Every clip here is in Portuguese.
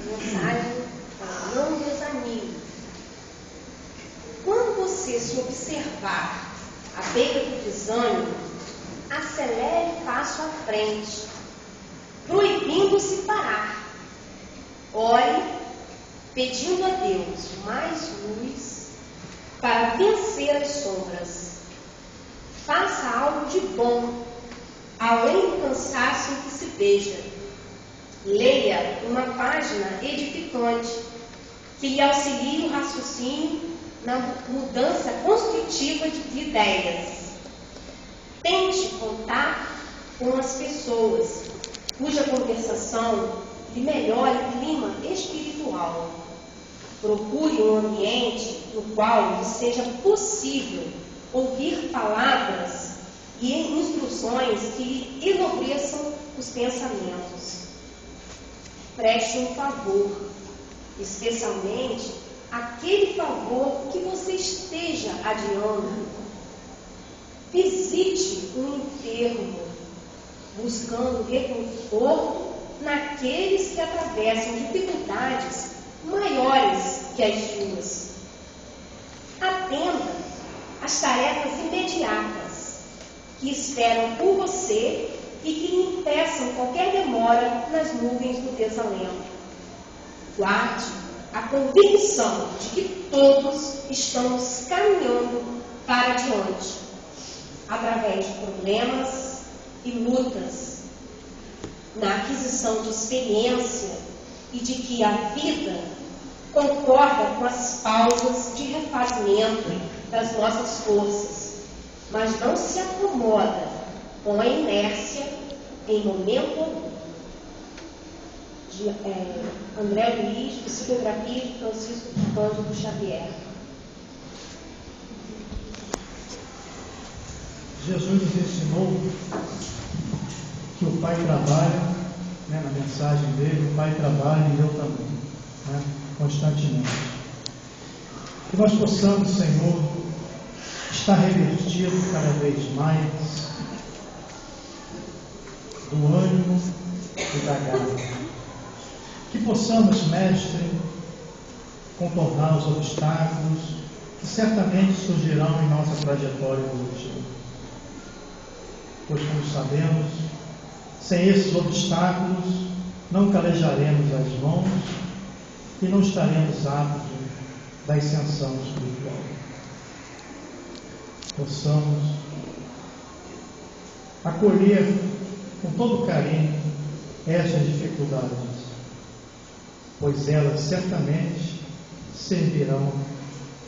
Mensagem: não desanime. Quando você se observar à beira do desânimo, acelere o passo à frente, proibindo-se parar. Ore, pedindo a Deus mais luz para vencer as sombras. Faça algo de bom, além do cansaço em que se veja. Leia uma página edificante que lhe auxilie o raciocínio na mudança construtiva de ideias. Tente contar com as pessoas cuja conversação lhe melhore o clima espiritual. Procure um ambiente no qual lhe seja possível ouvir palavras e instruções que lhe enobreçam os pensamentos. Preste um favor, especialmente aquele favor que você esteja adiando. Visite um enfermo, buscando reconforto naqueles que atravessam dificuldades maiores que as suas. Atenda às tarefas imediatas que esperam por você e que lhe impeçam qualquer demora nas nuvens do desalento. Guarde a convicção de que todos estamos caminhando para diante, através de problemas e lutas, na aquisição de experiência e de que a vida concorda com as pausas de refazimento das nossas forças, mas não se acomoda com a inércia em momento algum. De André Luiz, psicografia de Francisco Cândido Xavier. Jesus nos ensinou que o Pai trabalha, na mensagem dele, o Pai trabalha e eu também, constantemente. Que nós possamos, Senhor, estar revertido cada vez mais do ânimo e da garra. Que possamos, Mestre, contornar os obstáculos que certamente surgirão em nossa trajetória evolutiva. Pois, como sabemos, sem esses obstáculos não calejaremos as mãos e não estaremos aptos da ascensão espiritual. Possamos acolher com todo carinho estas dificuldades, pois elas certamente servirão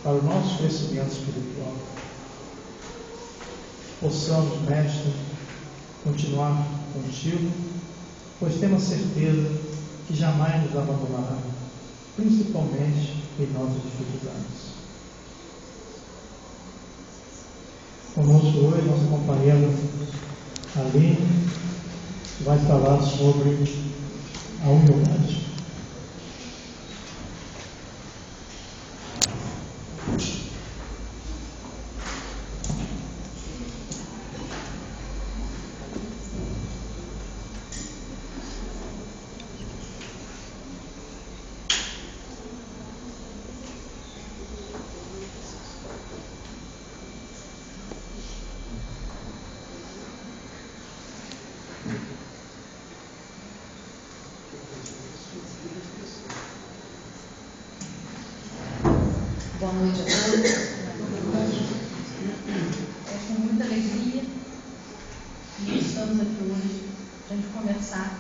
para o nosso crescimento espiritual. Possamos, Mestre, continuar contigo, pois temos certeza que jamais nos abandonará, principalmente em nossas dificuldades. Conosco hoje, nossa companheira Aline vai falar sobre a humildade. Boa noite a todos. É com muita alegria que estamos aqui hoje para conversar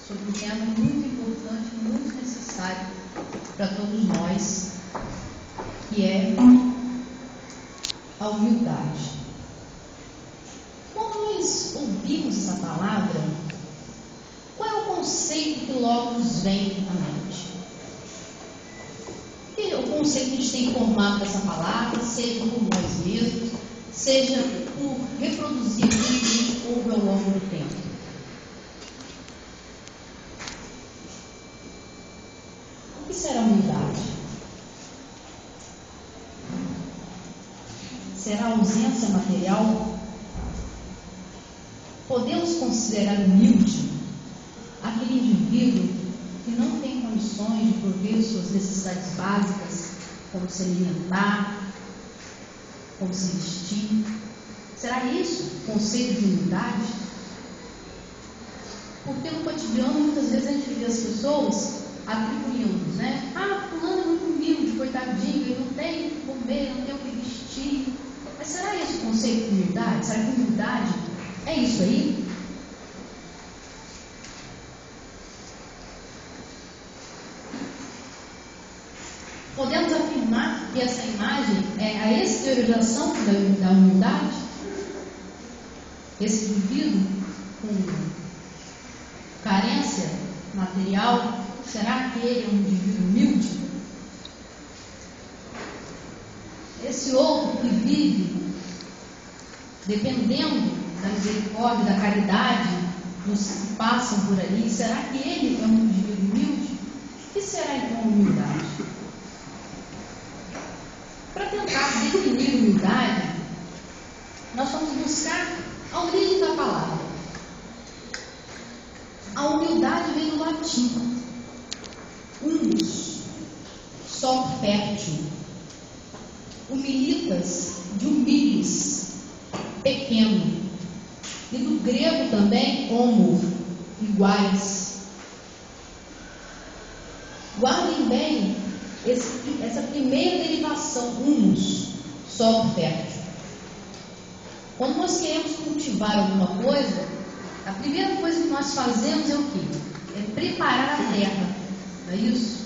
sobre um tema muito importante, muito necessário para todos nós, que é a humildade. Quando nós ouvimos essa palavra, qual é o conceito que logo nos vem à mente? O conceito que a gente tem formado dessa palavra, seja por nós mesmos, seja por reproduzir o que a gente ouve ao longo do tempo. O que será humildade? Será ausência material? Podemos considerar humilde aquele indivíduo que não tem condições de prover suas necessidades básicas, como se alimentar, como se vestir? Será isso o conceito de humildade? Porque no cotidiano, muitas vezes a gente vê as pessoas atribuindo, né? Ah, fulano é muito humilde, coitadinho, ele não tem o que comer, não tem o que vestir. Mas será esse o conceito de humildade? Será que humildade é isso aí? Podemos afirmar que essa imagem é a exteriorização da humildade? Esse indivíduo com carência material, será que ele é um indivíduo humilde? Esse outro que vive dependendo da misericórdia, da caridade dos que passam por ali, será que ele é um indivíduo humilde? O que será então humildade? Para tentar definir humildade, nós vamos buscar a origem da palavra. A humildade vem do latim, humus, solo fértil, humilitas, de humildes, pequeno, e do grego também, homo, iguais. Guardem bem essa primeira derivação, humus, solo fértil. Quando nós queremos cultivar alguma coisa, a primeira coisa que nós fazemos é o quê? É preparar a terra, não é isso?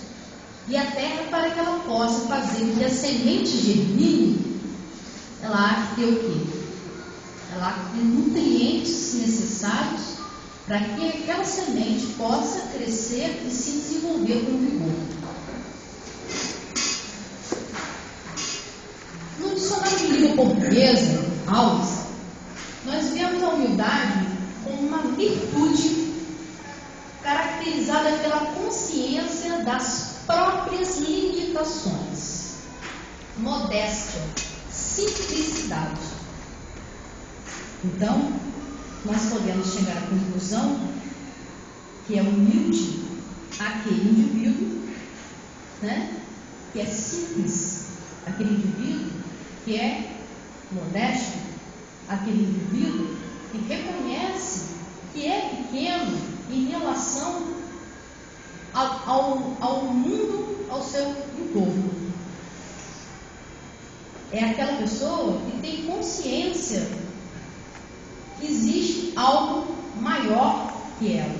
E a terra, para que ela possa fazer com que a semente germine, ela há que ter o quê? Ela há que ter nutrientes necessários para que aquela semente possa crescer e se desenvolver com vigor. No dicionário de língua portuguesa, Alves, nós vemos a humildade como uma virtude caracterizada pela consciência das próprias limitações, modéstia, simplicidade. Então, nós podemos chegar à conclusão que é humilde aquele indivíduo, né, que é simples, aquele indivíduo que é modesto, aquele indivíduo que reconhece que é pequeno em relação ao mundo, ao seu entorno. É aquela pessoa que tem consciência que existe algo maior que ela,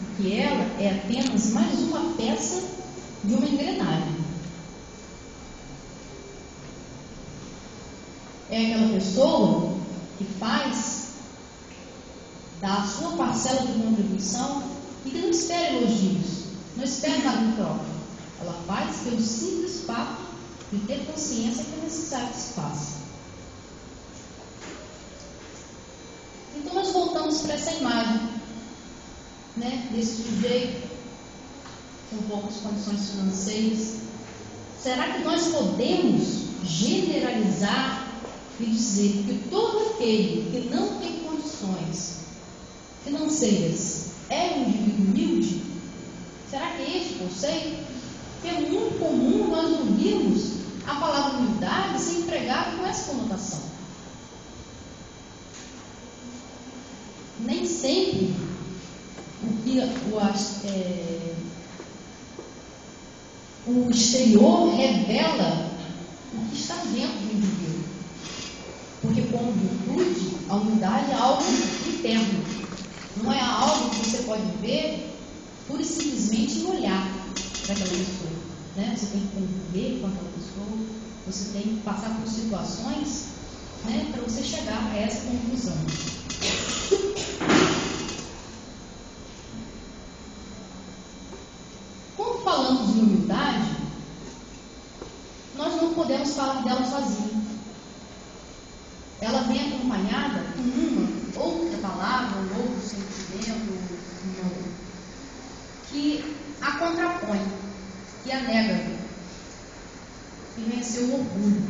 e que ela é apenas mais uma peça de uma engrenagem. É aquela pessoa que faz da sua parcela de contribuição e que não espera elogios, não espera nada em troca. Ela faz pelo simples fato de ter consciência que é necessário que se faça. Então nós voltamos para essa imagem, né, desse sujeito com poucas condições financeiras. Será que nós podemos generalizar e dizer que todo aquele que não tem condições financeiras é um indivíduo humilde? Será que é esse o conceito? Porque é muito comum nós ouvirmos a palavra humildade ser empregada com essa conotação. Nem sempre o que o exterior revela o que está dentro do indivíduo. Porque, como virtude, a humildade é algo interno. Não é algo que você pode ver pura e simplesmente em olhar para aquela pessoa, né? Você tem que conviver com aquela pessoa, você tem que passar por situações, né, para você chegar a essa conclusão. Quando falamos de humildade, nós não podemos falar dela sozinha. Ela vem acompanhada com uma outra palavra, um outro sentimento, que a contrapõe, que a nega, que vem a ser o orgulho.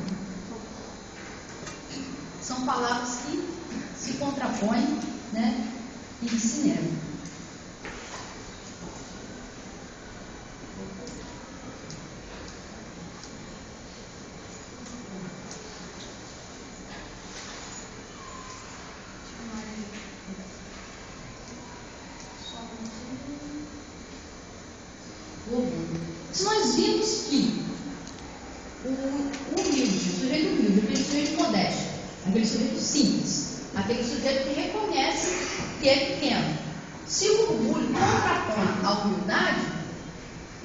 São palavras que se contrapõem, né, e que se negam. o orgulho. Se nós vimos que o humilde, o sujeito humilde, aquele sujeito modesto, aquele sujeito simples, aquele sujeito que reconhece que é pequeno, se o orgulho contrapõe a humildade,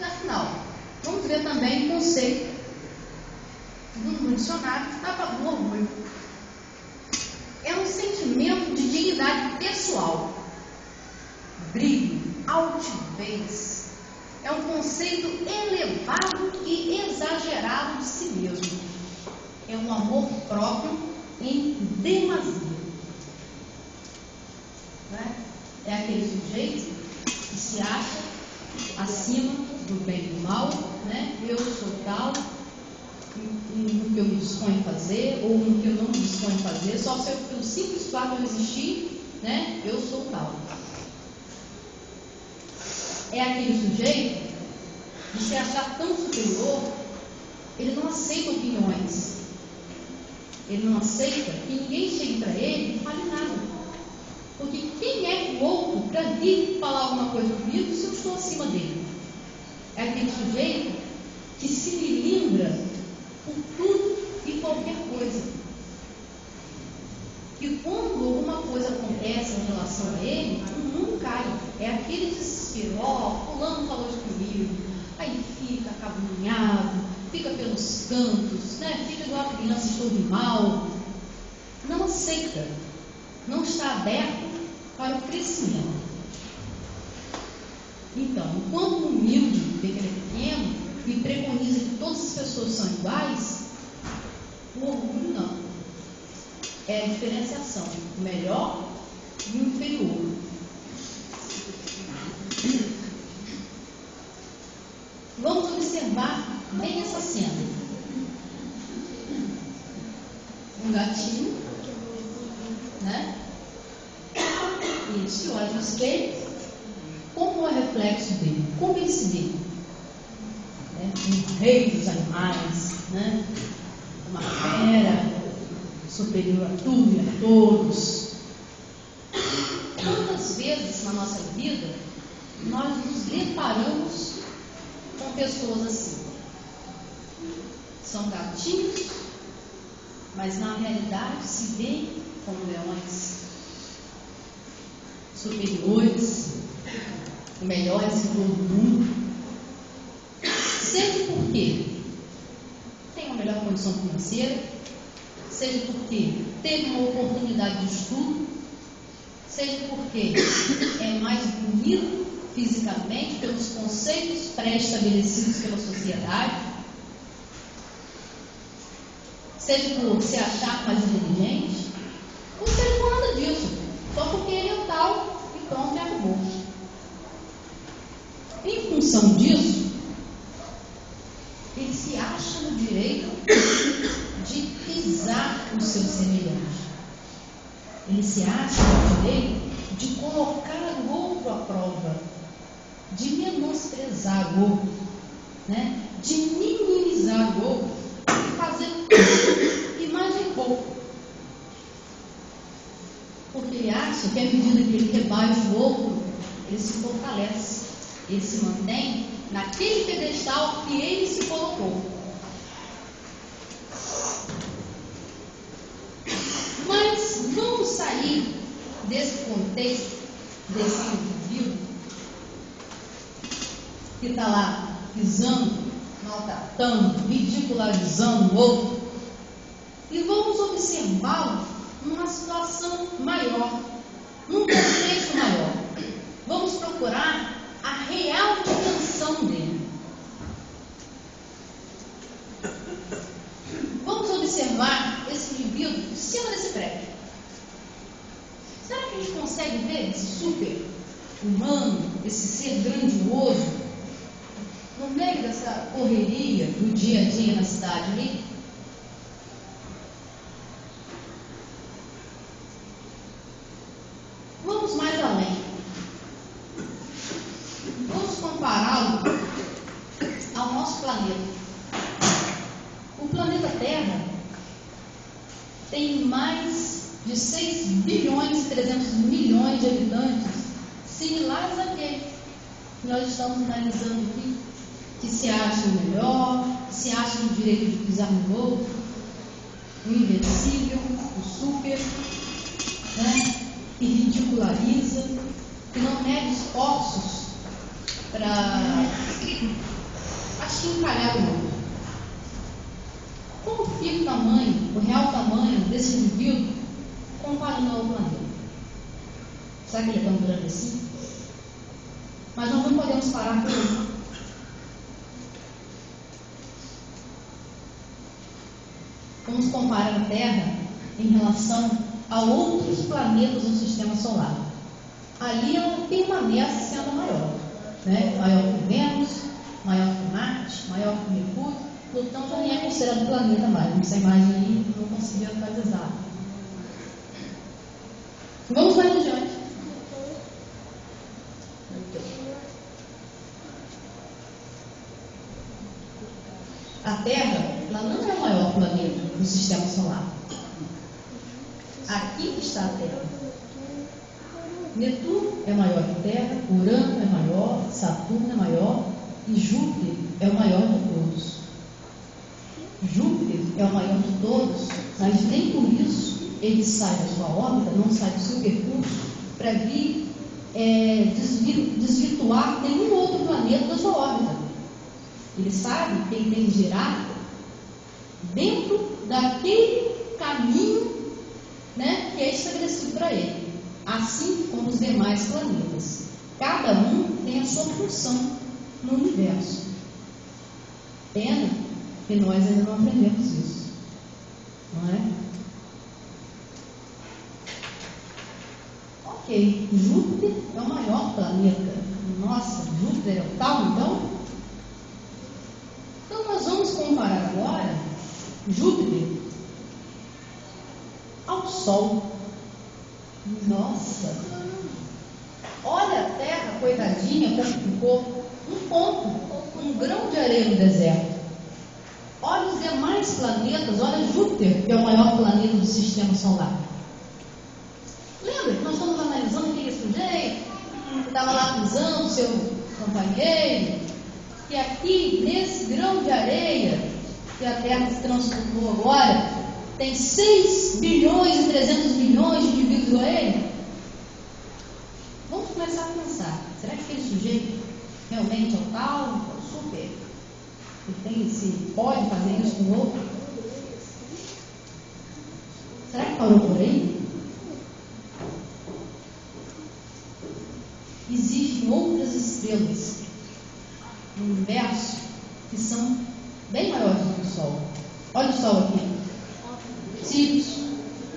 afinal, vamos ver também o conceito do dicionário a favor do orgulho. É um sentimento de dignidade pessoal, brilho, altivez. É um conceito elevado e exagerado de si mesmo. É um amor próprio em demasia. Né? É aquele sujeito que se acha acima do bem e do mal, né? Eu sou tal, no que eu me disponho a fazer, ou no que eu não me disponho a fazer, só se eu, pelo simples fato de eu existir, né? Eu sou tal. É aquele sujeito de se achar tão superior, ele não aceita opiniões, ele não aceita que ninguém chegue para ele e fale nada, porque quem é o outro para vir falar alguma coisa comigo se eu estou acima dele? É aquele sujeito que se melindra por tudo e qualquer coisa, que quando alguma coisa acontece em relação a ele, o mundo cai. É aquele desespero, fulano falou isso comigo, aí fica acabrunhado, fica pelos cantos, né? Fica igual a criança, estou de mal, não aceita, não está aberto para o crescimento. Então, enquanto o humilde vê que ele é pequeno e preconiza que todas as pessoas são iguais, o orgulho não. É a diferenciação, o melhor e o inferior. Vamos observar bem essa cena. Um gatinho, né? E ele se olha no espelho. Como é o reflexo dele? Como ele se vê? Né? Um rei dos animais, né? Uma fera superior a tudo e a todos. Quantas vezes na nossa vida nós nos deparamos com pessoas assim? São gatinhos, mas na realidade se veem como leões, superiores, melhores em todo o mundo. Seja porque tem uma melhor condição financeira, seja porque teve uma oportunidade de estudo, seja porque é mais bonito fisicamente pelos conceitos pré-estabelecidos pela sociedade, seja por se achar mais inteligente, ou seja por nada disso, só porque ele é tal e pronto, acabou. Em função disso, ele se acha no direito de pisar o seu semelhante. Ele se acha no direito de colocar o outro à prova, de menosprezar o outro, né? De minimizar o outro, de fazer tudo e mais um pouco. Porque ele acha que à medida que ele rebaixa o outro, ele se fortalece, ele se mantém naquele pedestal que ele se colocou. Mas vamos sair desse contexto, desse indivíduo que está lá pisando, maltratando, ridicularizando o outro, e vamos observá-lo numa situação maior, num contexto maior. Vamos procurar a real dimensão dele. Vamos observar esse indivíduo de cima desse prédio. Será que a gente consegue ver esse super humano, esse ser grandioso, no meio dessa correria do dia a dia na cidade ali? Vamos mais além. Vamos compará-lo ao nosso planeta. O planeta Terra tem mais de 6 bilhões e 300 milhões de habitantes, similares àquele que nós estamos analisando aqui. que se acham melhor, que se acham no direito de pisar no outro, o invencível, o super, né? Que ridiculariza, que não mede esforços para achincalhar o outro. Como fica o tamanho, o real tamanho desse indivíduo comparando ao planeta? Será que ele é tão grande assim? Mas nós não podemos parar por aí. Vamos comparar a Terra em relação a outros planetas do Sistema Solar. Ali ela tem uma ameaça sendo maior, né? Maior que Vênus, maior que Marte, maior que Mercúrio. Plutão já nem é considerado planeta mais. Essa imagem aí não consegui atualizar. Vamos mais adiante. A Terra, ela não é o maior planeta do Sistema Solar. Aqui está a Terra. Netuno é maior que a Terra, Urano é maior, Saturno é maior e Júpiter é o maior de todos. Júpiter é o maior de todos, mas nem por isso ele sai da sua órbita, não sai do seu percurso para vir desvirtuar nenhum outro planeta da sua órbita. Ele sabe que ele tem que girar dentro daquele caminho, né, que é estabelecido para ele, assim como os demais planetas. Cada um tem a sua função no universo. Pena que nós ainda não aprendemos isso, não é? Ok, Júpiter é o maior planeta. Nossa, Júpiter é o tal, então? Então nós vamos comparar agora Júpiter ao Sol. Nossa! Olha a Terra, coitadinha, como ficou um ponto, um grão de areia no deserto. Olha os demais planetas, olha Júpiter, que é o maior planeta do Sistema Solar. Lembra que nós estamos analisando aquele sujeito que estava lá pisando o seu companheiro, que aqui, nesse grão de areia que a Terra se transformou agora, tem 6 bilhões e 300 milhões de indivíduos igual a ele? Vamos começar a pensar, será que aquele sujeito realmente é o tal, é o super? Pode fazer isso com o outro? Será que parou por aí? Existem outras estrelas no universo que são bem maiores do que o Sol. Olha o Sol aqui. Sirius,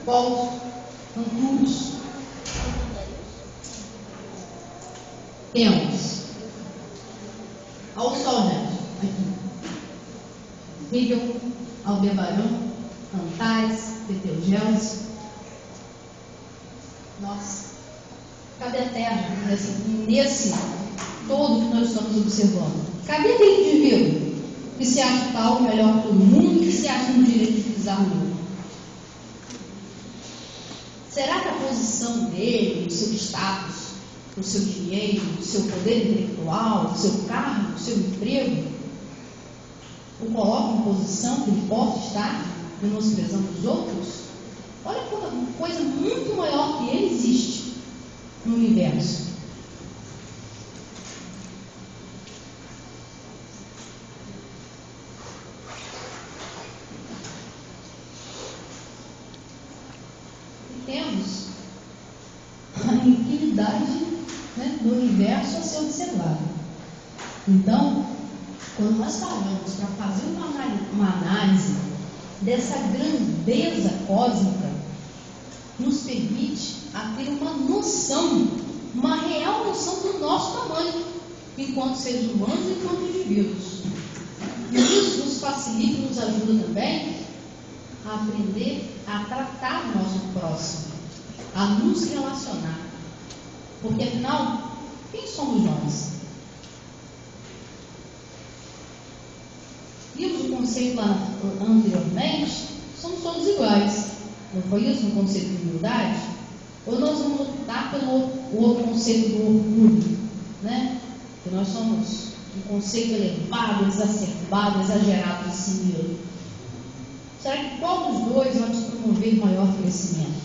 Polos, Antares. Temos. Olha o Sol, gente. Aqui. Rigel, Aldebaran, Antares, Betelgeuse. Nossa. Cadê a Terra nesse todo que nós estamos observando? Cadê aquele indivíduo que se acha tal, melhor que todo mundo, que se acha no direito de pisar no mundo? Será que a posição dele, o seu status, o seu dinheiro, o seu poder intelectual, o seu cargo, o seu emprego, o coloca em posição que ele possa estar menosprezando os outros? Olha quanta coisa muito maior que ele existe no universo. E temos a infinidade, né, do universo a ser observado. Então, quando nós paramos para fazer uma análise dessa grandeza cósmica, nos permite a ter uma noção, uma real noção do nosso tamanho, enquanto seres humanos e enquanto indivíduos. E isso nos facilita e nos ajuda também a aprender a tratar o nosso próximo, a nos relacionar. Porque afinal, quem somos nós? Vimos o conceito lá anteriormente, somos todos iguais. Não foi isso no conceito de humildade? Ou nós vamos optar pelo outro conceito do orgulho, né? Que nós somos um conceito elevado, exacerbado, exagerado de si mesmo? Será que qual dos dois vai nos promover maior crescimento?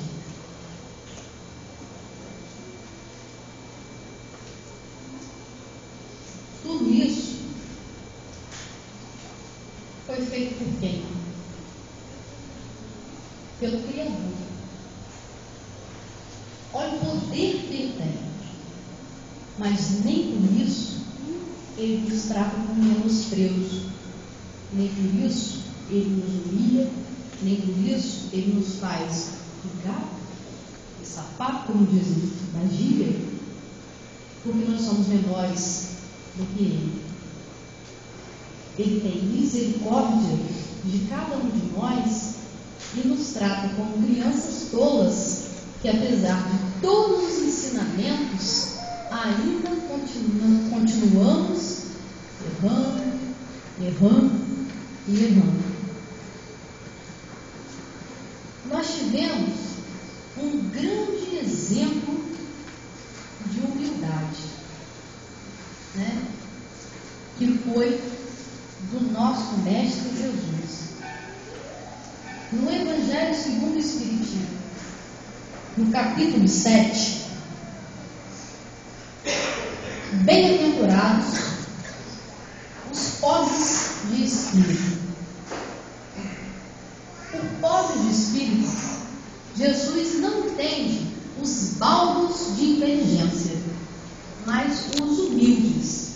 Tudo isso foi feito por quem? Pelo Criador. Olha o poder que ele tem. Mas nem por isso ele nos trata com menosprezo. Nem por isso ele nos humilha. Nem por isso ele nos faz de gato e sapato, como dizem na gíria, porque nós somos menores do que ele. Ele tem misericórdia de cada um de nós e nos trata como crianças tolas, que apesar de todos os ensinamentos, ainda continuamos errando e errando. Nós tivemos um grande exemplo de humildade, né? Que foi do nosso Mestre Jesus. No Evangelho segundo o Espiritismo, no capítulo 7, bem-aventurados os pobres de espírito. Por pobres de espírito, Jesus não entende os baldos de inteligência, mas os humildes.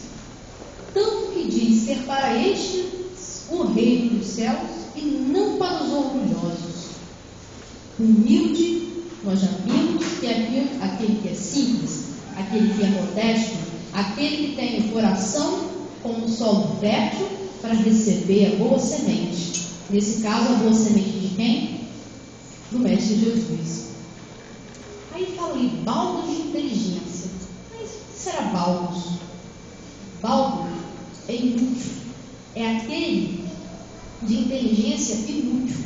Tanto que diz ser para estes o reino dos céus e não para os orgulhosos. Humilde, nós já vimos que é aquele que é simples, aquele que é modesto, aquele que tem o coração como solo fértil para receber a boa semente. Nesse caso, a boa semente de quem? Do Mestre Jesus. Aí fala ali, baldos de inteligência. Mas o que será baldos? Baldo é inútil. É aquele de inteligência inútil.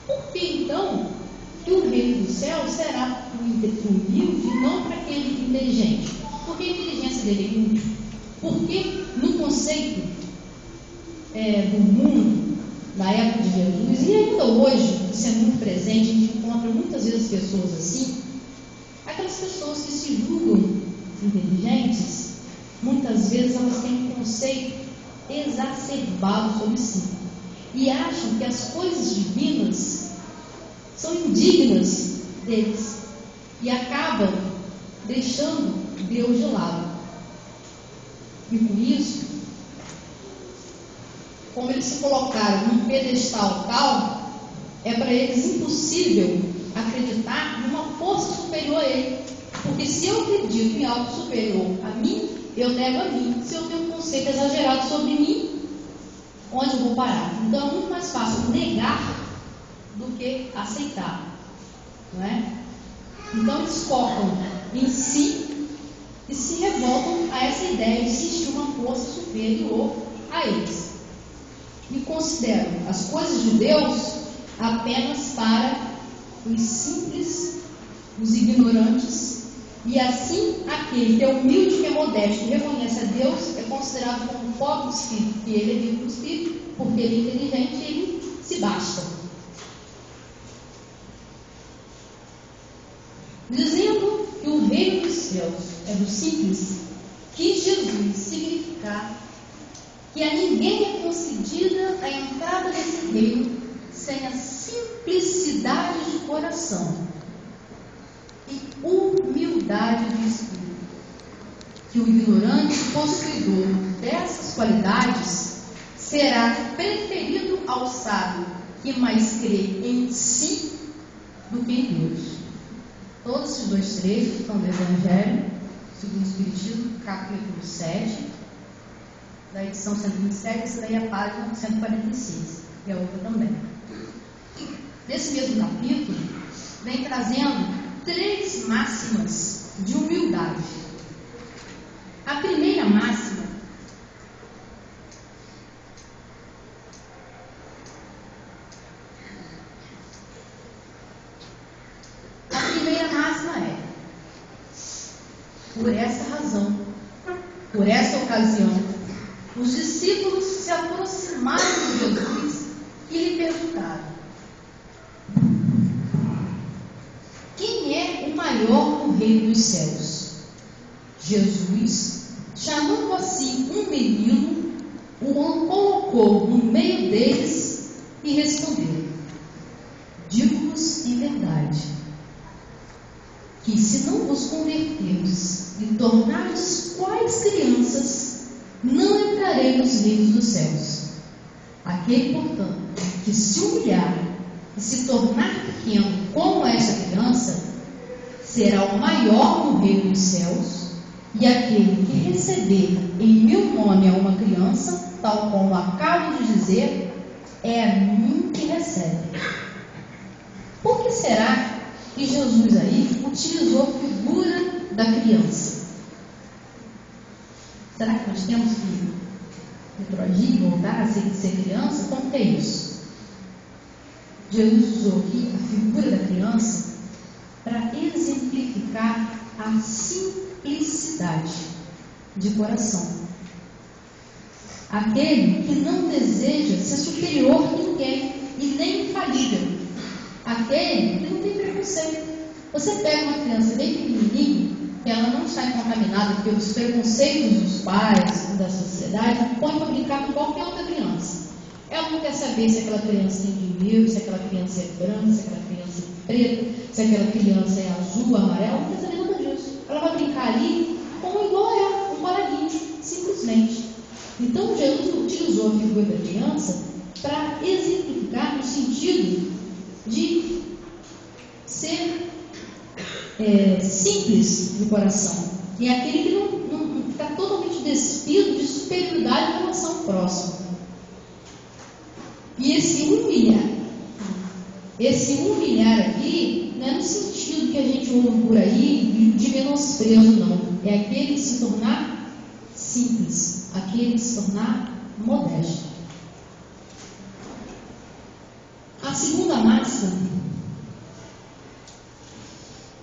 Por que então que o reino do céu será humilde e não para aquele inteligente? Porque a inteligência dele é inútil. Porque no conceito do mundo, na época de Jesus, e ainda hoje, isso é muito presente, a gente encontra muitas vezes pessoas assim, aquelas pessoas que se julgam inteligentes, muitas vezes elas têm um conceito exacerbado sobre si, e acham que as coisas divinas são indignas deles, e acabam deixando Deus de lado. E por isso, como eles se colocaram num pedestal tal, é para eles impossível acreditar numa força superior a ele. Porque se eu acredito em algo superior a mim, eu nego a mim. Se eu tenho um conceito exagerado sobre mim, onde eu vou parar? Então é muito mais fácil negar do que aceitar, não é? Então eles focam em si e se revoltam a essa ideia de existir uma força superior a eles. E consideram as coisas de Deus apenas para os simples, os ignorantes, e assim aquele que é humilde, que é modesto e reconhece a Deus é considerado como um pobre espírito, que ele é vivo do espírito, porque ele é inteligente e ele se basta. Dizendo que o reino dos céus é do simples, quis Jesus significar que a ninguém é concedida a entrada nesse reino sem a simplicidade de coração e humildade de espírito. Que o ignorante possuidor dessas qualidades será preferido ao sábio que mais crê em si do que em Deus. Todos esses dois trechos estão no Evangelho segundo o Espiritismo, capítulo 7, da edição 127, essa daí é a página 146, e a outra também. Nesse mesmo capítulo, vem trazendo 3 máximas de humildade. A primeira máxima é: por essa razão, por essa ocasião, ocasião, os discípulos se aproximaram de Jesus e lhe perguntaram: quem é o maior no reino dos céus? Jesus, chamando assim um menino, o colocou no meio deles e respondeu: digo-vos em verdade, que se não vos converterdes e tornardes quais crianças, não entrarei nos reinos dos céus. Aquele, portanto, que se humilhar e se tornar pequeno como esta criança, será o maior no reino dos céus. E aquele que receber em meu nome a uma criança, tal como acabo de dizer, é a mim que recebe. Por que será que Jesus aí utilizou a figura da criança? Será que nós temos que retroagir, voltar a ser criança? Como que é isso? Jesus usou aqui a figura da criança para exemplificar a simplicidade de coração. Aquele que não deseja ser superior a ninguém e nem infalível. Aquele que não tem preconceito. Você pega uma criança bem pequenininha, que ela não está contaminada pelos preconceitos dos pais, da sociedade, põe para brincar com qualquer outra criança. Ela não quer saber se aquela criança tem dinheiro, se aquela criança é branca, se aquela criança é preta, se aquela criança é azul, amarela, não quer saber nada disso. Ela vai brincar ali como igual é, um coleguinha, simplesmente. Então Jesus utilizou a figura da criança para exemplificar no sentido de ser simples de coração. E é aquele que não está totalmente despido de superioridade em relação ao próximo. E esse humilhar aqui não é no sentido que a gente ouve por aí de menosprezo, não. É aquele que se tornar simples, aquele que se tornar modesto. A segunda máxima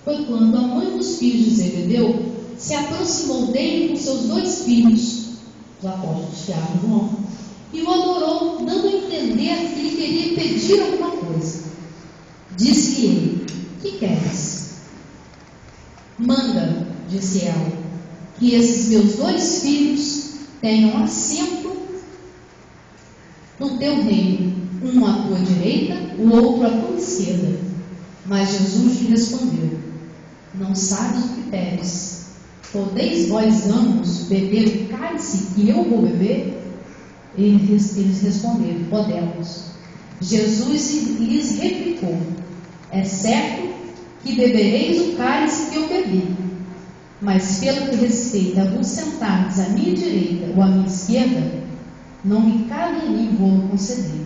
foi quando a mãe dos filhos de Zebedeu se aproximou dele com seus 2 filhos, os apóstolos Tiago e João, e o adorou, dando a entender que ele queria pedir alguma coisa. Disse-lhe ele: que queres? Manda, disse ela, que esses meus 2 filhos tenham assento no teu reino, um à tua direita, o outro à tua esquerda. Mas Jesus lhe respondeu: não sabes o que pedes. Podeis vós ambos beber o cálice que eu vou beber? Eles responderam: podemos. Jesus lhes replicou: é certo que bebereis o cálice que eu bebi, mas pelo que respeita a vos sentardes à minha direita ou à minha esquerda, não me cabe a mim vou conceder.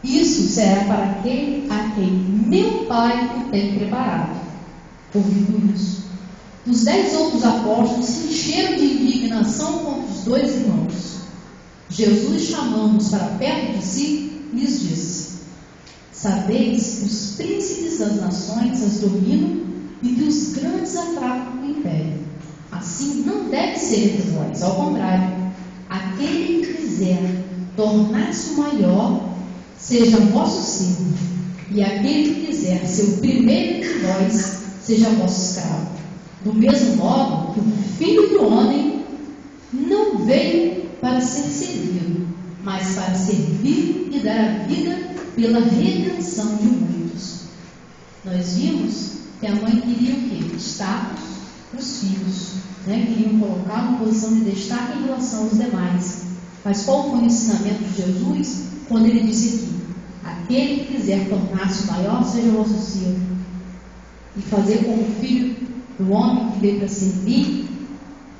Isso será para aquele a quem meu Pai o tem preparado. Ouvindo isso, os 10 outros apóstolos se encheram de indignação contra os 2 irmãos. Jesus, chamando-os para perto de si, lhes disse: sabeis que os príncipes das nações as dominam e que os grandes atrapam o império. Assim não deve ser entre vós, ao contrário, aquele que quiser tornar-se o maior, seja vosso servo, e aquele que quiser ser o primeiro entre vós, seja vosso escravo. Do mesmo modo que o Filho do Homem não veio para ser servido, mas para servir e dar a vida pela redenção de muitos. Nós vimos que a mãe queria o quê? Status para os filhos, queriam colocar uma posição de destaque em relação aos demais. Mas qual foi o ensinamento de Jesus quando ele disse aqui: aquele que quiser tornar-se o maior, seja o vosso servo, e fazer como o Filho do Homem que veio para servir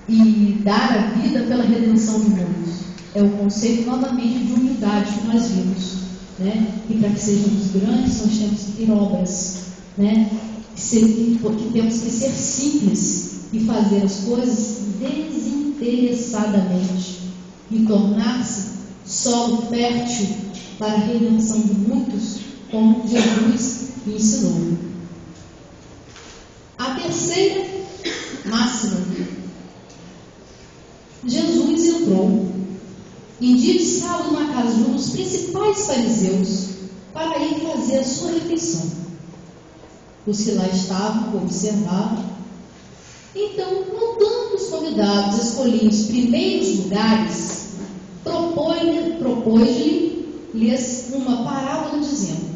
e dar a vida pela redenção de muitos. É o conceito novamente de humildade que nós vimos, e para que sejamos grandes nós temos que ter obras, que temos que ser simples e fazer as coisas desinteressadamente e tornar-se solo fértil para a redenção de muitos, como Jesus ensinou. terceira máxima. Jesus entrou em dia de sábado na casa de um dos principais fariseus para ir fazer a sua refeição. Os que lá estavam observavam. Então, notando que os convidados escolhiam os primeiros lugares, propôs-lhes uma parábola dizendo: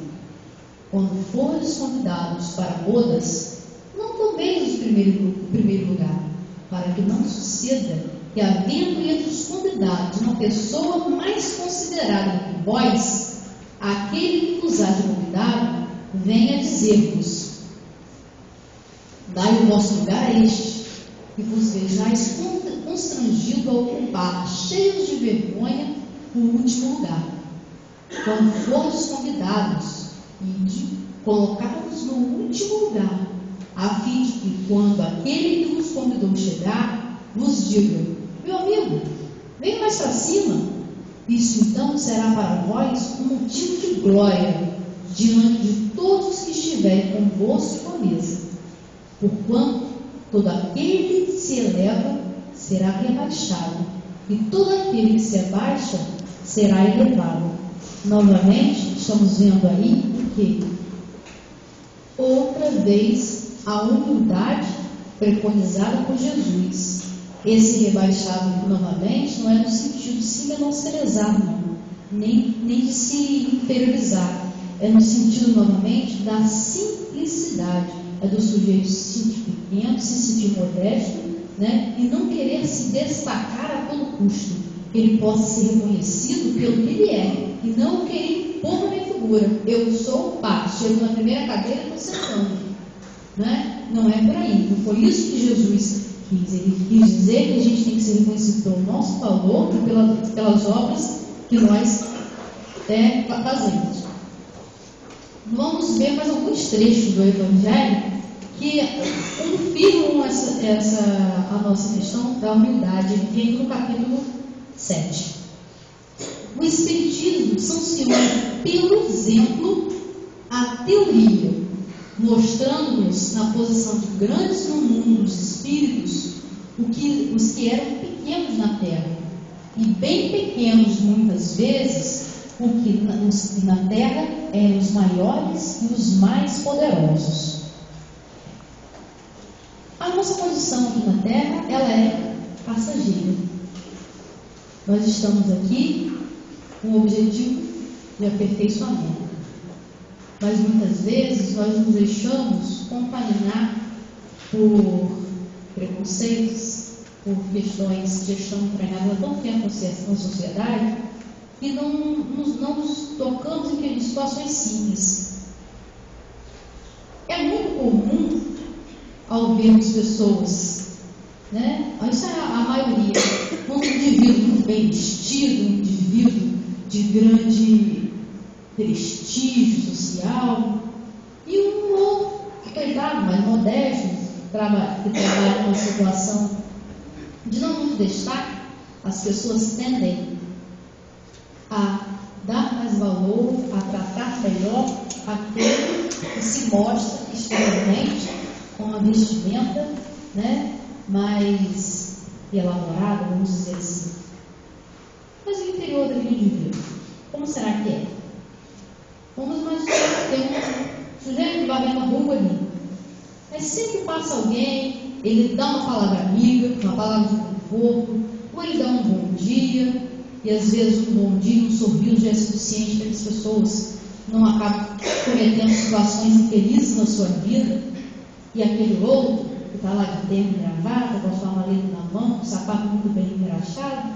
quando fordes convidados para bodas, não tomeis o primeiro lugar, para que não suceda que, havendo entre os convidados uma pessoa mais considerada do que vós, aquele que vos há de convidar venha dizer-vos: dai o vosso lugar a este, e vos vejais constrangido a ocupar, cheios de vergonha, o último lugar. Quando fordes convidados, ide, colocai-vos no último lugar, a fim de que, quando aquele que vos convidou chegar, vos diga: meu amigo, vem mais para cima. Isso então será para vós um motivo de glória diante de todos que estiverem convosco à mesa. Porquanto todo aquele que se eleva será rebaixado, e todo aquele que se abaixa será elevado. Novamente, estamos vendo aí o que? Outra vez, a humildade preconizada por Jesus. Esse rebaixado, novamente, não é no sentido de se menosprezar, não, nem de se inferiorizar. É no sentido, novamente, da simplicidade. É do sujeito se sentir pequeno, se sentir modesto, né? E não querer se destacar a todo custo. Que ele possa ser reconhecido pelo que ele é, e não querer impor na minha figura. Eu sou o pai, chego na primeira cadeira e estou sentando. Né? Não é por aí. Não foi isso que Jesus quis. Ele quis dizer que a gente tem que ser reconhecido pelo nosso valor e pelas obras que nós fazemos. Vamos ver mais alguns trechos do Evangelho que confirmam a nossa questão da humildade. Ele vem no capítulo 7. O Espiritismo sanciona pelo exemplo a teoria, mostrando-nos na posição de grandes no mundo dos espíritos os que eram pequenos na terra, e bem pequenos muitas vezes, o que na terra eram os maiores e os mais poderosos. A nossa posição aqui na terra, ela é passageira. Nós estamos aqui com o objetivo de aperfeiçoamento. Mas muitas vezes nós nos deixamos contaminar por preconceitos, por questões que estão treinadas há tanto tempo na sociedade, e não nos tocamos em situações simples. É muito comum, ao vermos pessoas, né? Isso é a maioria, um indivíduo muito bem vestido, um indivíduo de grande prestígio social, e um outro, coitado, mais modesto, que trabalha numa situação de não muito destaque. As pessoas tendem a dar mais valor, a tratar melhor aquele que se mostra exteriormente com uma vestimenta, né, mais elaborada, vamos dizer assim. Mas o interior daquele indivíduo, como será que é? Vamos imaginar que tem um sujeito que vai na rua ali, mas sempre que passa alguém, ele dá uma palavra amiga, uma palavra de conforto, ou ele dá um bom dia, e às vezes um bom dia, um sorriso já é suficiente para que as pessoas não acabem cometendo situações infelizes na sua vida. E aquele outro que está lá de terno e gravata, com a sua maleta na mão, com o sapato muito bem engraxado,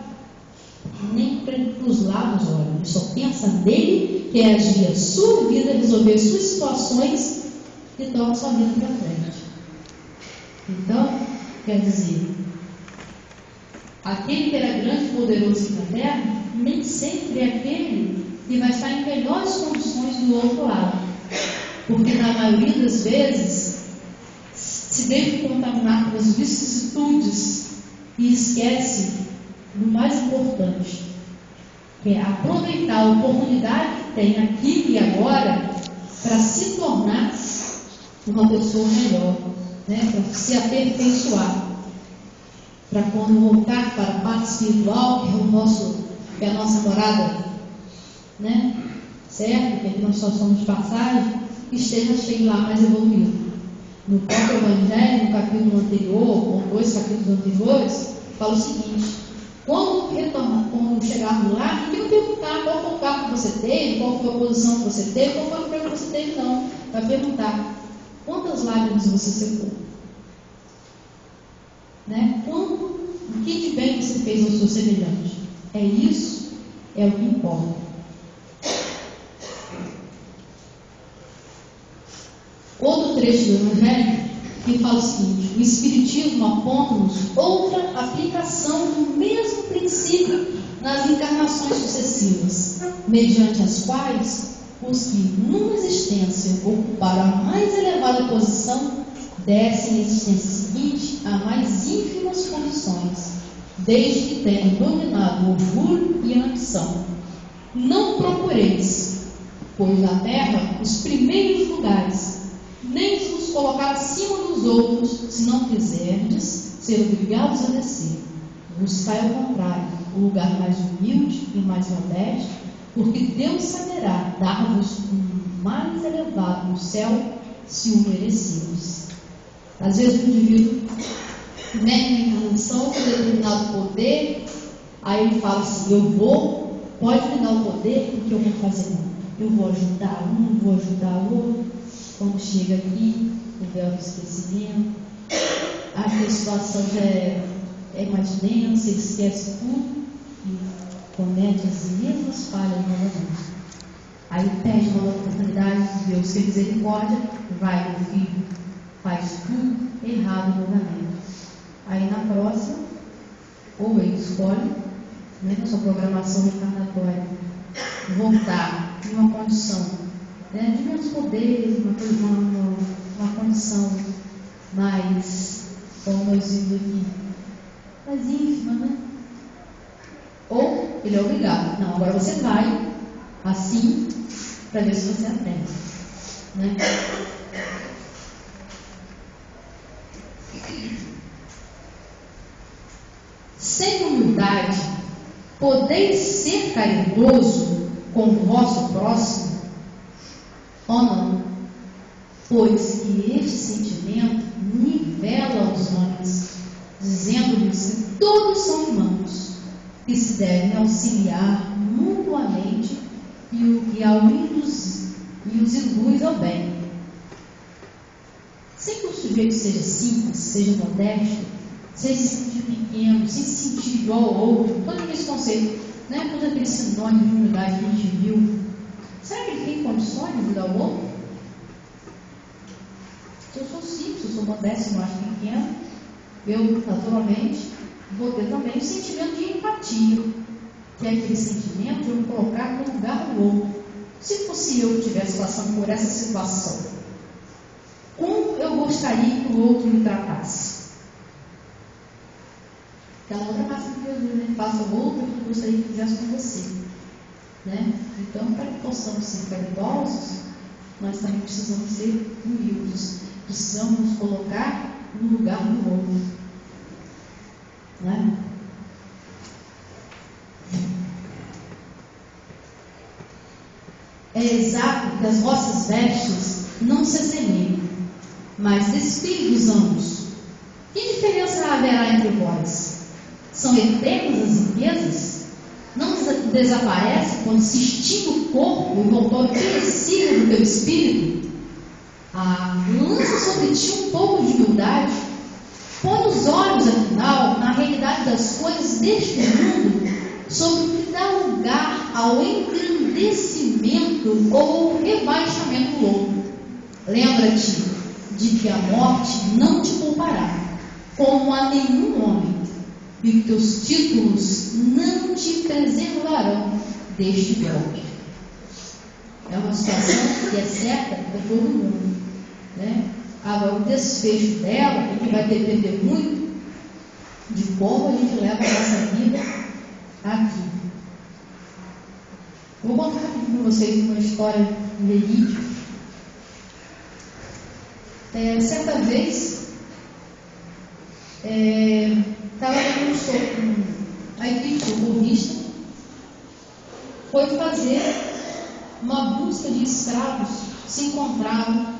nem para os lados olha, ele só pensa nele, quer agir a sua vida, resolver suas situações e toca sua vida para frente. Então, quer dizer, aquele que era grande e poderoso aqui na terra, nem sempre é aquele que vai estar em melhores condições do outro lado, porque na maioria das vezes se deixa contaminar com as vicissitudes e esquece do mais importante, que é aproveitar a oportunidade que tem aqui e agora para se tornar uma pessoa melhor, né, para se aperfeiçoar, para quando voltar para a parte espiritual, que é a nossa morada, né, certo? Que nós só somos de passagem, esteja cheio lá mais evoluído. No próprio Evangelho, no capítulo anterior, ou 2 capítulos anteriores, fala o seguinte: quando chegarmos lá, ninguém vai perguntar qual foi o carro que você teve, qual foi a posição que você teve, qual foi o emprego que você teve, não. Vai perguntar: quantas lágrimas você secou? Né? O que de bem você fez ao seu semelhante? É isso, é o que importa. Outro trecho do Evangelho que fala o seguinte: o Espiritismo aponta-nos outra aplicação do mesmo princípio nas encarnações sucessivas, mediante as quais os que, numa existência, ocuparam a mais elevada posição, descem na existência seguinte a mais ínfimas condições, desde que tenham dominado o orgulho e a ambição. Não procureis, pois na terra, os primeiros lugares, nem vos colocar acima dos outros, se não quiserdes ser obrigados a descer. Buscai ao contrário o lugar mais humilde e mais modesto, porque Deus saberá dar-vos um mais elevado no céu, se o mereceres. Às vezes o indivíduo mete na encarnação com determinado poder, aí ele fala assim: pode me dar o poder, porque eu vou fazer não. Eu vou ajudar um, vou ajudar o outro. Quando chega aqui, o véu do esquecimento, a situação já é mais densa, ele esquece tudo e comete as mesmas falhas novamente. Aí pede uma oportunidade de Deus ter misericórdia, vai, meu filho, faz tudo errado novamente. Aí na próxima, ou ele escolhe, né, na sua programação encarnatória, voltar em uma condição de menos poderes, uma condição mais, como nós vimos aqui, mais ínfima, né? Ou ele é obrigado: não, agora você vai assim, para ver se você aprende, né? Sem humildade, podeis ser caridoso com o vosso próximo, ou não? Pois que este sentimento nivela os homens, dizendo-lhes que todos são irmãos, que se devem auxiliar mutuamente e os induz ao bem. Sem que o sujeito seja simples, seja modesto, sem se sentir pequeno, sem se sentir igual ao outro, todo aquele conceito, né? Todo aquele sinônimo de unidade que a gente viu. Será que ele tem condições de mudar o outro? Se eu sou simples, se eu sou modesto, eu acho pequeno, eu naturalmente vou ter também o sentimento de empatia, que é aquele sentimento de eu me colocar no lugar do outro. Se fosse eu que estivesse passando por essa situação, como eu gostaria que o outro me tratasse? Aquela outra parte que Deus faça o outro que eu gostaria que fizesse com você, né? Então, para que possamos ser caridosos, nós também precisamos ser humildes, precisamos nos colocar no lugar do outro, né? É exato que as vossas vestes não se assemelham, mas despidos ambos. Que diferença haverá entre vós? São eternas as riquezas? Não desaparece quando se extingue o corpo e voltou perecível do teu espírito? Lança sobre ti um pouco de humildade. Põe os olhos, afinal, na realidade das coisas deste mundo, sobre o que dá lugar ao engrandecimento ou rebaixamento do outro. Lembra-te de que a morte não te poupará, como a nenhum homem, e que teus títulos não te preservarão deste golpe. É uma situação que é certa para todo mundo, né? Agora, o desfecho dela é que vai depender muito de como a gente leva a nossa vida aqui. Vou contar rapidinho para vocês uma história verídica. Certa vez, estava a equipe socorrista foi fazer uma busca de escravos que se encontravam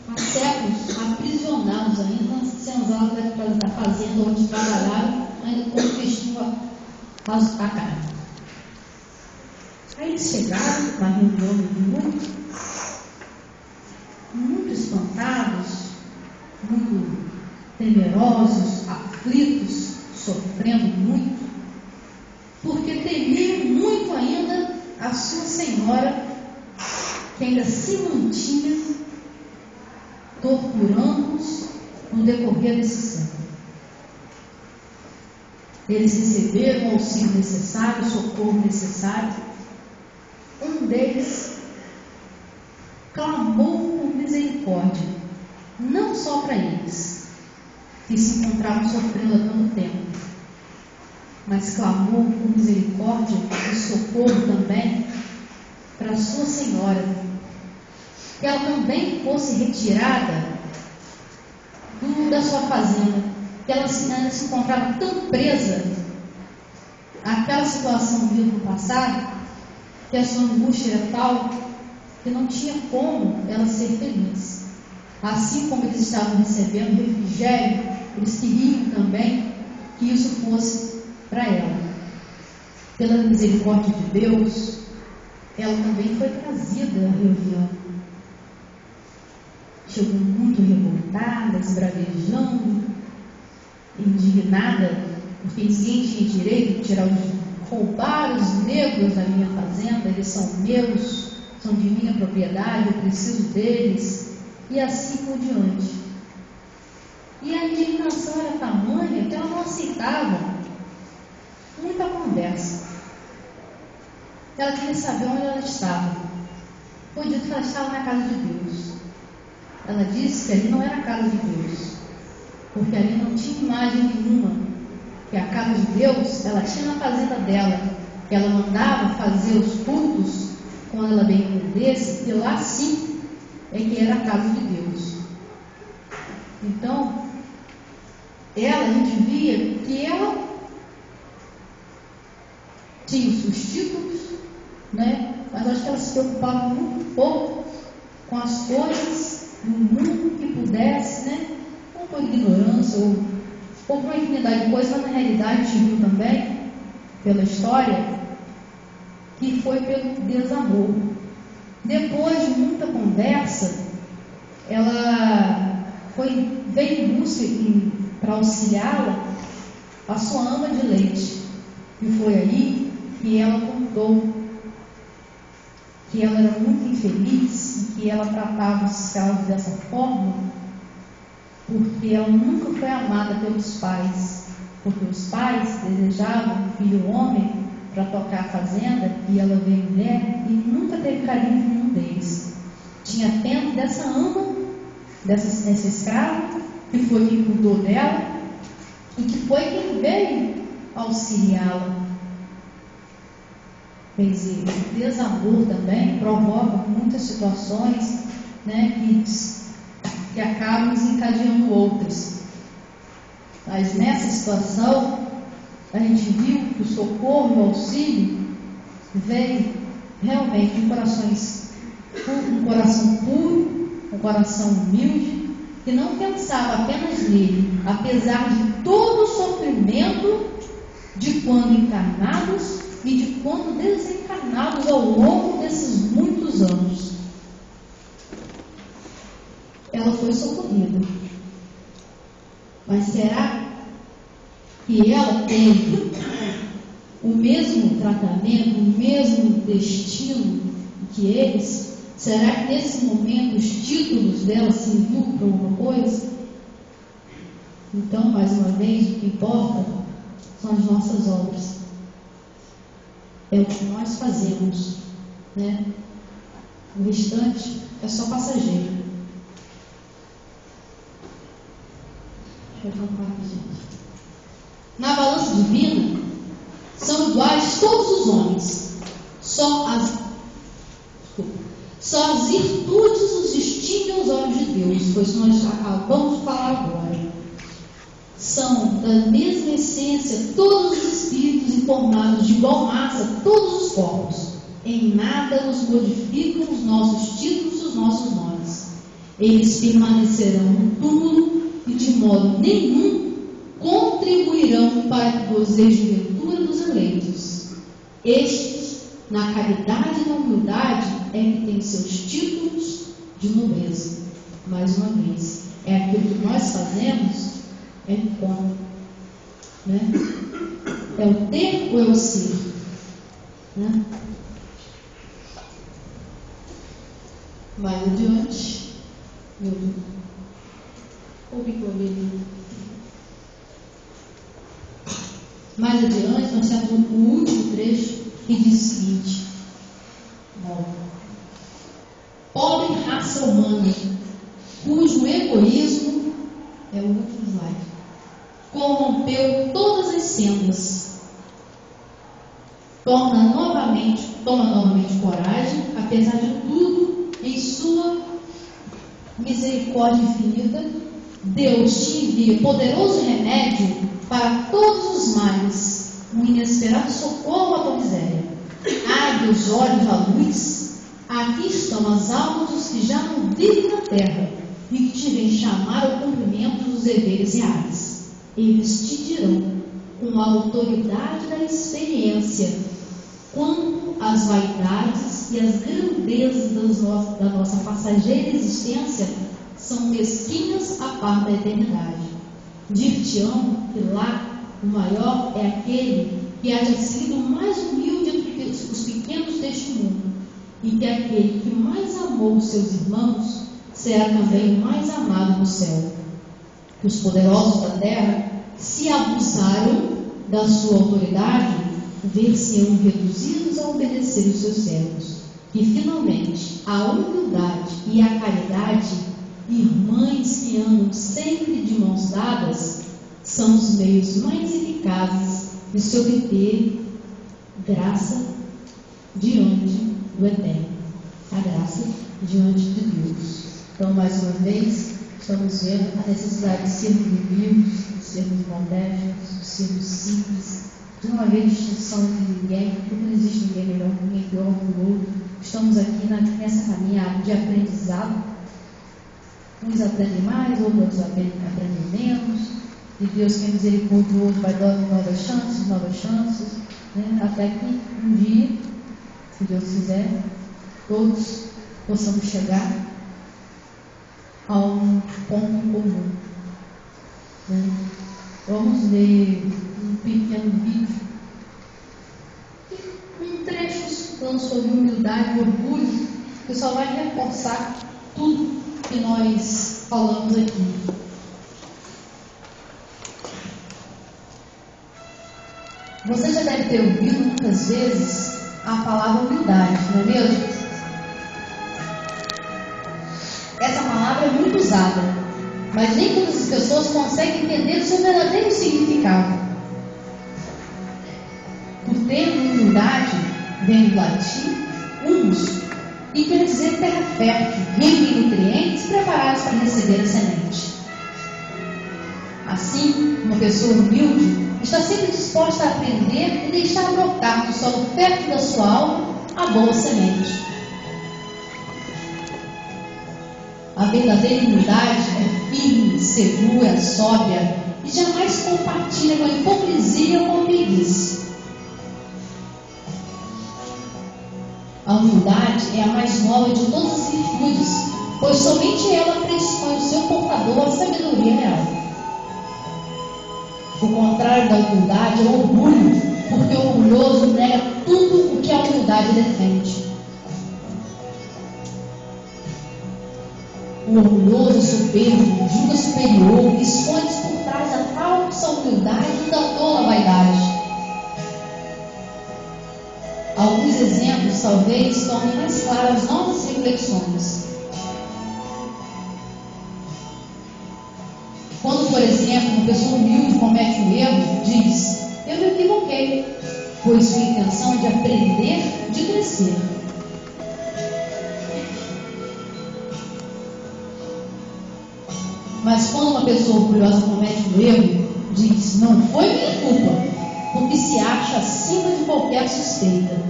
há séculos aprisionados ainda nas senzalas da fazenda onde trabalharam, ainda com o vestido a cara. Aí eles chegaram na reunião muito espantados, muito temerosos, aflitos, sofrendo muito, porque temiam muito ainda a sua senhora, que ainda se mantinha torturando-os no decorrer desse século. Eles receberam o auxílio necessário, o socorro necessário. Um deles clamou por misericórdia, não só para eles, que se encontravam sofrendo há tanto tempo, mas clamou por misericórdia e socorro também para a sua senhora, que ela também fosse retirada da sua fazenda, que ela ainda se encontrava tão presa àquela situação vivida no passado, que a sua angústia era tal que não tinha como ela ser feliz. Assim como eles estavam recebendo refrigério, eles queriam também que isso fosse para ela. Pela misericórdia de Deus, ela também foi trazida à reunião. Chegou muito revoltada, esbravejando, indignada, porque ninguém tinha direito de roubar os negros da minha fazenda, eles são meus, são de minha propriedade, eu preciso deles, e assim por diante. E a indignação era tamanha que ela não aceitava muita conversa. Ela queria saber onde ela estava. Foi dito que ela estava na casa de Deus. Ela disse que ali não era a casa de Deus, porque ali não tinha imagem nenhuma, que a casa de Deus ela tinha na fazenda dela, que ela mandava fazer os cultos quando ela bem entendesse, e lá sim é que era a casa de Deus. Então, a gente via que ela tinha os seus títulos, né? Mas acho que ela se preocupava muito pouco com as coisas do mundo que pudesse, né? Ou por ignorância, ou por uma infinidade de coisas, mas na realidade a gente viu também, pela história, que foi pelo desamor. Depois de muita conversa, ela veio em busca para auxiliá-la a sua ama de leite. E foi aí que ela contou que ela era muito infeliz e que ela tratava os escravos dessa forma porque ela nunca foi amada pelos pais, porque os pais desejavam um filho homem para tocar a fazenda e ela veio mulher e nunca teve carinho de nenhum deles. Tinha pena dessa ama, dessa escrava, que foi quem cuidou dela e que foi quem veio auxiliá-la. Quer dizer, o desamor também provoca muitas situações, né, que acabam desencadeando outras. Mas nessa situação, a gente viu que o socorro e o auxílio veio realmente de um coração puro, um coração humilde, que não pensava apenas nele, apesar de todo o sofrimento de quando encarnados e de quando desencarnados ao longo desses muitos anos. Ela foi socorrida. Mas será que ela teve o mesmo tratamento, o mesmo destino que eles? Será que nesse momento os títulos dela serviu para alguma coisa? Então, mais uma vez, o que importa são as nossas obras. É o que nós fazemos, né? O restante é só passageiro. Deixa eu falar aqui, gente. Na balança divina, são iguais todos os homens. Só as virtudes os distinguem aos olhos de Deus, pois nós acabamos de falar agora. são da mesma essência todos os espíritos e formados de igual massa todos os corpos. Em nada nos modificam os nossos títulos e os nossos nomes. Eles permanecerão no túmulo e de modo nenhum contribuirão para o gozejo de ventura dos eleitos. Estes, na caridade e na humildade, é que têm seus títulos de nobreza. Mais uma vez, é aquilo que nós fazemos, é como, né? É o ter ou é o ser, né? Mais adiante, meu Deus, o que eu olhei ali? Mais adiante, nós temos o último trecho que diz o seguinte: pobre raça humana, cujo egoísmo, é o último slide, corrompeu todas as sendas, toma novamente coragem, apesar de tudo, em sua misericórdia infinita, Deus te envia poderoso remédio para todos os males, um inesperado socorro à tua miséria. Abre os olhos à luz, aqui estão as almas dos que já não vivem na terra e que te vêm chamar ao cumprimento dos deveres reais. Eles te dirão, com a autoridade da experiência, quanto às vaidades e às grandezas da nossa passageira existência são mesquinhas a par da eternidade. Dir-te-ão que lá o maior é aquele que haja sido o mais humilde entre os pequenos deste mundo, e que aquele que mais amou os seus irmãos será também o mais amado no céu. Que os poderosos da terra, se abusaram da sua autoridade, ver-se-ão reduzidos a obedecer os seus servos. E finalmente, a humildade e a caridade, irmãs que andam sempre de mãos dadas, são os meios mais eficazes de se obter graça diante do Eterno, a graça diante de Deus. Então, mais uma vez, estamos vendo a necessidade de sermos humildes, de sermos modestos, de sermos simples, de não haver distinção entre ninguém, porque não existe ninguém melhor, ninguém pior que o outro. Estamos aqui nessa caminhada de aprendizado. Uns aprendem mais, outros aprendem menos. E Deus, que é misericordioso, vai dando novas chances, né? Até que um dia, se Deus quiser, todos possamos chegar a um ponto comum, né? Vamos ler um pequeno vídeo, um trecho falando sobre humildade e orgulho, que só vai reforçar tudo que nós falamos aqui. Você já deve ter ouvido muitas vezes a palavra humildade, não é mesmo? Essa palavra é muito usada, mas nem todas as pessoas conseguem entender o seu verdadeiro significado. O termo humildade vem do latim humus, e quer dizer terra fértil, rica em nutrientes preparados para receber a semente. Assim, uma pessoa humilde está sempre disposta a aprender e deixar brotar do solo fértil da sua alma a boa semente. A verdadeira humildade é firme, segura, sóbria e jamais compartilha com a hipocrisia ou com a preguiça. A humildade é a mais nobre de todas as virtudes, pois somente ela predispõe o seu portador à sabedoria real. O contrário da humildade é o orgulho, porque o orgulhoso nega tudo o que a humildade defende. O orgulhoso, soberbo, julga superior, esconde-se por trás da falsa humildade e da tola vaidade. Alguns exemplos talvez tornem mais claras as nossas reflexões. Quando, por exemplo, uma pessoa humilde comete um erro, diz: eu me equivoquei, pois sua intenção é de aprender, de crescer. Mas quando uma pessoa orgulhosa comete um erro, diz: não foi minha culpa, porque se acha acima de qualquer suspeita.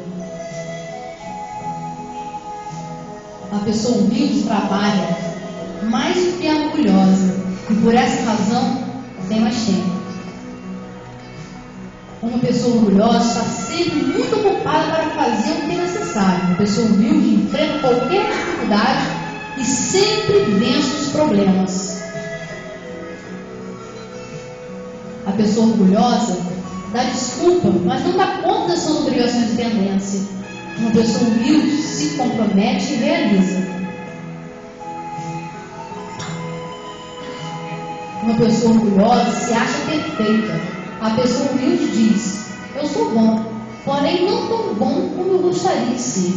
A pessoa humilde trabalha mais do que a orgulhosa, e por essa razão tem mais tempo. Uma pessoa orgulhosa está sempre muito ocupada para fazer o que é necessário. Uma pessoa humilde enfrenta qualquer dificuldade e sempre vence os problemas. A pessoa orgulhosa dá desculpa, mas não dá conta das suas obrigações de pendência. Uma pessoa humilde se compromete e realiza. Uma pessoa orgulhosa se acha perfeita. A pessoa humilde diz: eu sou bom, porém não tão bom como eu gostaria de ser.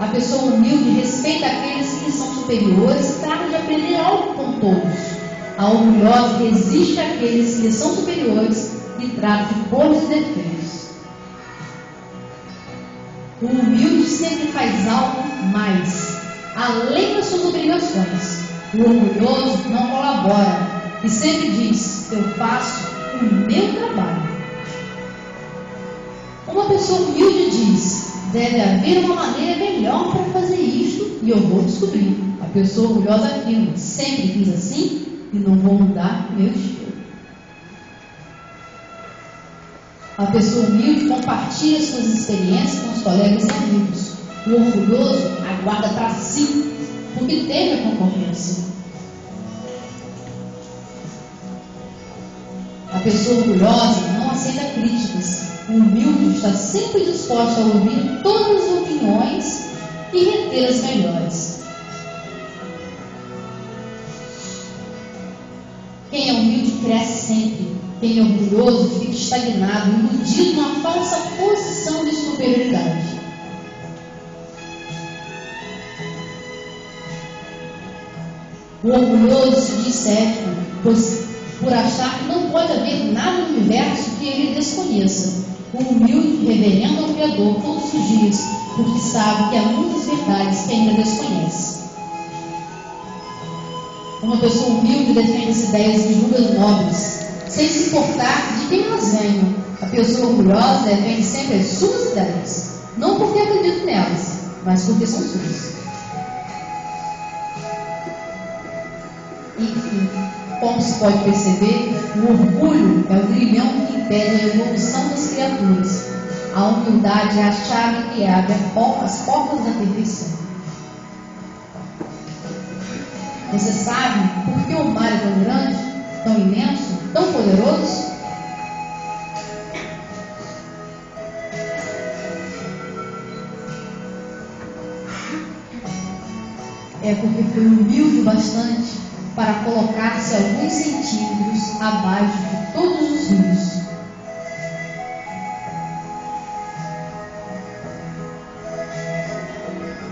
A pessoa humilde respeita aqueles que são superiores e trata de aprender algo com todos. A orgulhosa resiste àqueles que são superiores e trata de pôr os defeitos. O humilde sempre faz algo mais, além das suas obrigações. O orgulhoso não colabora e sempre diz: eu faço o meu trabalho. Uma pessoa humilde diz: deve haver uma maneira melhor para fazer isto e eu vou descobrir. A pessoa orgulhosa afirma: sempre fiz assim e não vou mudar meu estilo. A pessoa humilde compartilha suas experiências com os colegas e amigos. O orgulhoso aguarda para si, porque teve a concorrência. A pessoa orgulhosa não aceita críticas. O humilde está sempre disposto a ouvir todas as opiniões e reter as melhores. Quem é humilde cresce sempre. Quem é orgulhoso fica estagnado, iludido na falsa posição de superioridade. O orgulhoso se diz cético, pois por achar que não pode haver nada no universo que ele desconheça. O humilde reverenda ao Criador todos os dias, porque sabe que há muitas verdades que ainda desconhece. Uma pessoa humilde defende as ideias de julgas nobres, sem se importar de quem elas venham. A pessoa orgulhosa defende sempre as suas ideias, não porque acredita nelas, mas porque são suas. Enfim, como se pode perceber, o orgulho é o grilhão que impede a evolução das criaturas. A humildade é a chave que abre as portas da perfeição. Você sabe por que o mar é tão grande, tão imenso, tão poderoso? É porque foi humilde bastante para colocar-se alguns centímetros abaixo de todos os rios.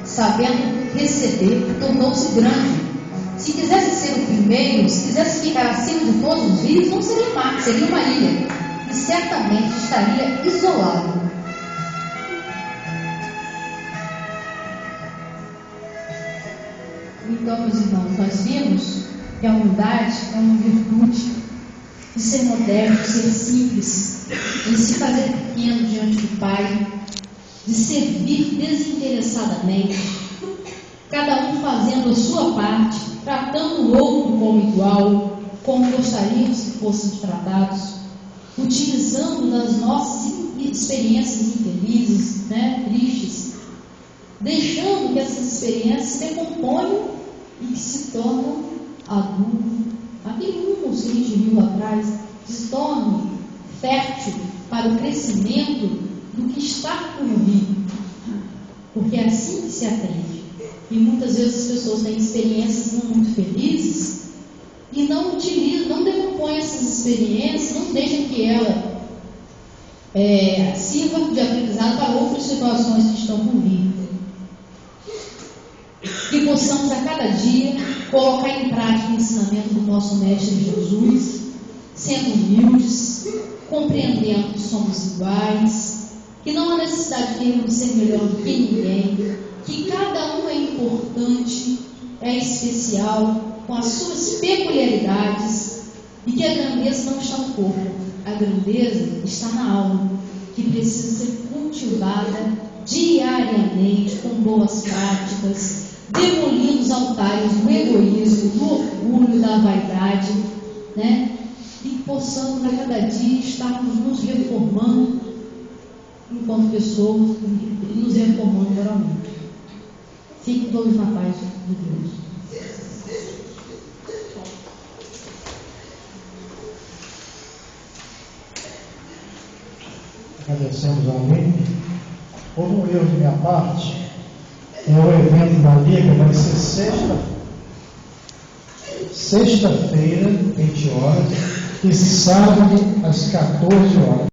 Sabendo receber, tornou-se grande. Se quisesse ser o primeiro, se quisesse ficar acima de todos os rios, não seria mar, seria uma ilha. E certamente estaria isolado. Então, meus irmãos, nós vimos que a humildade é uma virtude de ser moderno, de ser simples, de se fazer pequeno diante do Pai, de servir desinteressadamente, cada um fazendo a sua parte, tratando o outro como igual, como gostaríamos que fôssemos tratados, utilizando das nossas experiências infelizes, tristes, deixando que essas experiências se decomponham e que se tornam adubo, aquele humus que a gente viu lá atrás, que se torne fértil para o crescimento do que está por vir, porque é assim que se aprende. E muitas vezes as pessoas têm experiências não muito felizes e não utilizam, não decompõem essas experiências, não deixam que ela sirva de aprendizado para outras situações que estão por vir. Que possamos a cada dia colocar em prática o ensinamento do nosso Mestre Jesus, sendo humildes, compreendendo que somos iguais, que não há necessidade de termos de ser melhor do que ninguém, que cada um é importante, é especial, com as suas peculiaridades, e que a grandeza não está no corpo, a grandeza está na alma, que precisa ser cultivada diariamente com boas práticas, demolindo os altares do egoísmo, do orgulho, da vaidade, né? E possamos a cada dia estarmos nos reformando enquanto pessoas e nos reformando moralmente. Fiquem todos na paz de Deus. Agradecemos ao Lênin. Houve um erro de minha parte. O evento da Liga vai ser sexta-feira, 20 horas, e sábado, às 14 horas.